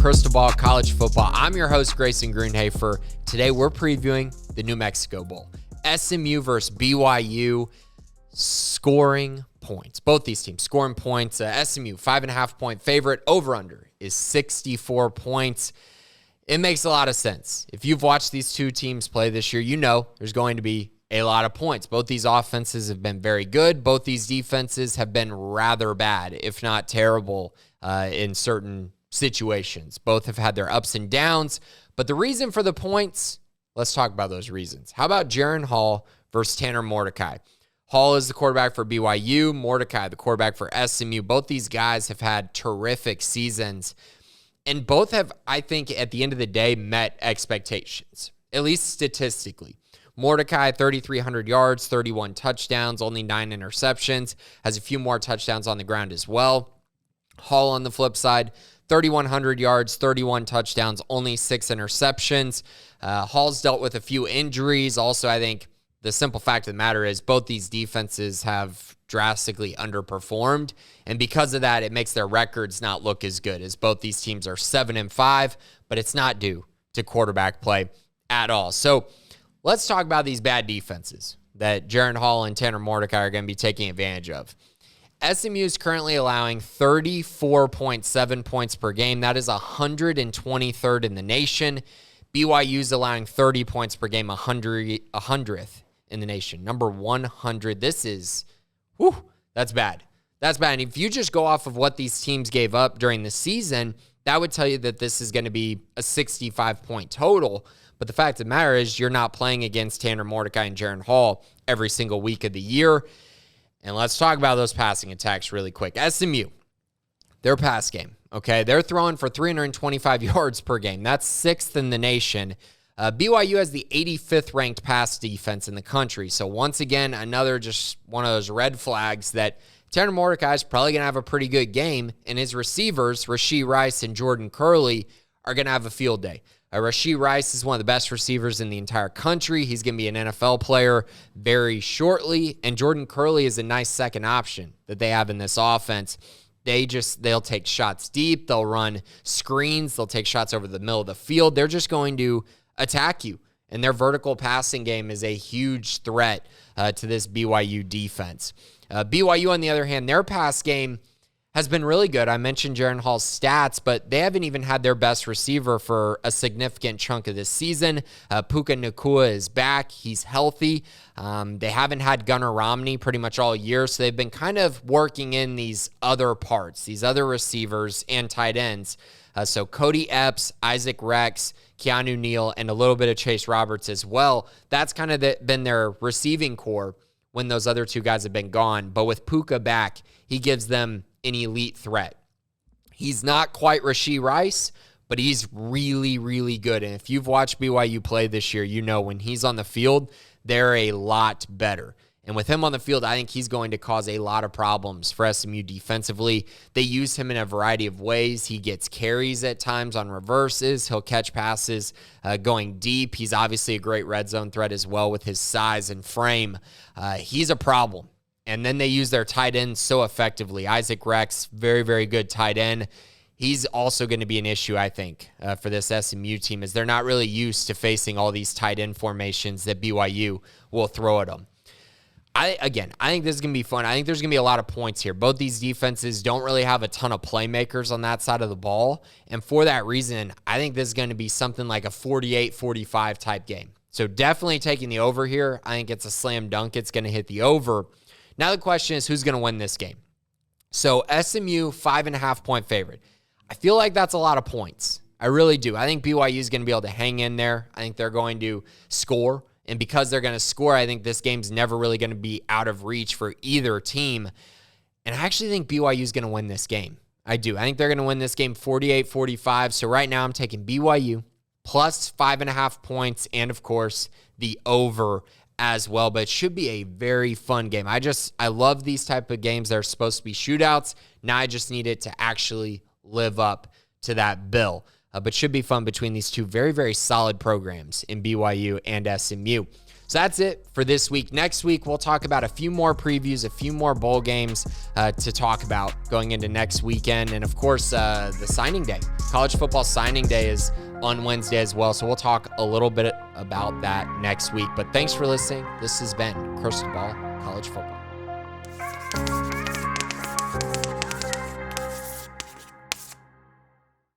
Crystal Ball College Football. I'm your host, Grayson Greenhafer. Today we're previewing the New Mexico Bowl. SMU versus BYU, scoring points. Both these teams scoring points. SMU, 5.5-point favorite. Over-under is 64 points. It makes a lot of sense. If you've watched these two teams play this year, you know there's going to be a lot of points. Both these offenses have been very good. Both these defenses have been rather bad, if not terrible, in certain situations. Both have had their ups and downs. But the reason for the points, let's talk about those reasons. How about Jaren Hall versus Tanner Mordecai? Hall is the quarterback for BYU. Mordecai, the quarterback for SMU. Both these guys have had terrific seasons. And both have, I think, at the end of the day, met expectations, at least statistically. Mordecai, 3,300 yards, 31 touchdowns, only 9 interceptions, has a few more touchdowns on the ground as well. Hall, on the flip side, 3,100 yards, 31 touchdowns, only 6 interceptions. Hall's dealt with a few injuries. Also, I think the simple fact of the matter is both these defenses have drastically underperformed, and because of that, it makes their records not look as good, as both these teams are 7-5, but it's not due to quarterback play at all. So let's talk about these bad defenses that Jaren Hall and Tanner Mordecai are going to be taking advantage of. SMU is currently allowing 34.7 points per game. That is 123rd in the nation. BYU is allowing 30 points per game, 100th in the nation. Number 100. This is, that's bad. That's bad. And if you just go off of what these teams gave up during the season, that would tell you that this is going to be a 65-point total. But the fact of the matter is you're not playing against Tanner Mordecai and Jaren Hall every single week of the year. And let's talk about those passing attacks really quick. SMU, their pass game, okay? They're throwing for 325 yards per game. That's 6th in the nation. BYU has the 85th ranked pass defense in the country. So once again, another just one of those red flags that Tanner Mordecai is probably going to have a pretty good game, and his receivers, Rashee Rice and Jordan Curley, are going to have a field day. Rashee Rice is one of the best receivers in the entire country. He's going to be an NFL player very shortly. And Jordan Curley is a nice second option that they have in this offense. They'll take shots deep. They'll run screens. They'll take shots over the middle of the field. They're just going to attack you. And their vertical passing game is a huge threat to this BYU defense. BYU, on the other hand, their pass game has been really good. I mentioned Jaren Hall's stats, but they haven't even had their best receiver for a significant chunk of this season. Puka Nacua is back. He's healthy. They haven't had Gunnar Romney pretty much all year, so they've been kind of working in these other parts, these other receivers and tight ends. So Cody Epps, Isaac Rex, Keanu Neal, and a little bit of Chase Roberts as well. That's kind of been their receiving core when those other two guys have been gone. But with Puka back, he gives them an elite threat. He's not quite Rashee Rice, but he's really, really good. And if you've watched BYU play this year, you know when he's on the field, they're a lot better. And with him on the field, I think he's going to cause a lot of problems for SMU defensively. They use him in a variety of ways. He gets carries at times on reverses. He'll catch passes going deep. He's obviously a great red zone threat as well with his size and frame. He's a problem. And then they use their tight ends so effectively. Isaac Rex, very, very good tight end. He's also going to be an issue, I think, for this SMU team, as they're not really used to facing all these tight end formations that BYU will throw at them. I think this is going to be fun. I think there's going to be a lot of points here. Both these defenses don't really have a ton of playmakers on that side of the ball. And for that reason, I think this is going to be something like a 48-45 type game. So definitely taking the over here. I think it's a slam dunk. It's going to hit the over. Now the question is, who's going to win this game? So SMU, 5.5-point favorite. I feel like that's a lot of points. I really do. I think BYU is going to be able to hang in there. I think they're going to score. And because they're going to score, I think this game's never really going to be out of reach for either team. And I actually think BYU is going to win this game. I do. I think they're going to win this game 48-45. So right now I'm taking BYU plus 5.5 points and, of course, the over as well. But it should be a very fun game. I love these type of games that are supposed to be shootouts. Now I just need it to actually live up to that bill. But should be fun between these two very, very solid programs in BYU and SMU. So that's it for this week. Next week, we'll talk about a few more previews, a few more bowl games to talk about going into next weekend. And of course, the signing day. College football signing day is on Wednesday as well. So we'll talk a little bit about that next week. But thanks for listening. This has been Crystal Ball College Football.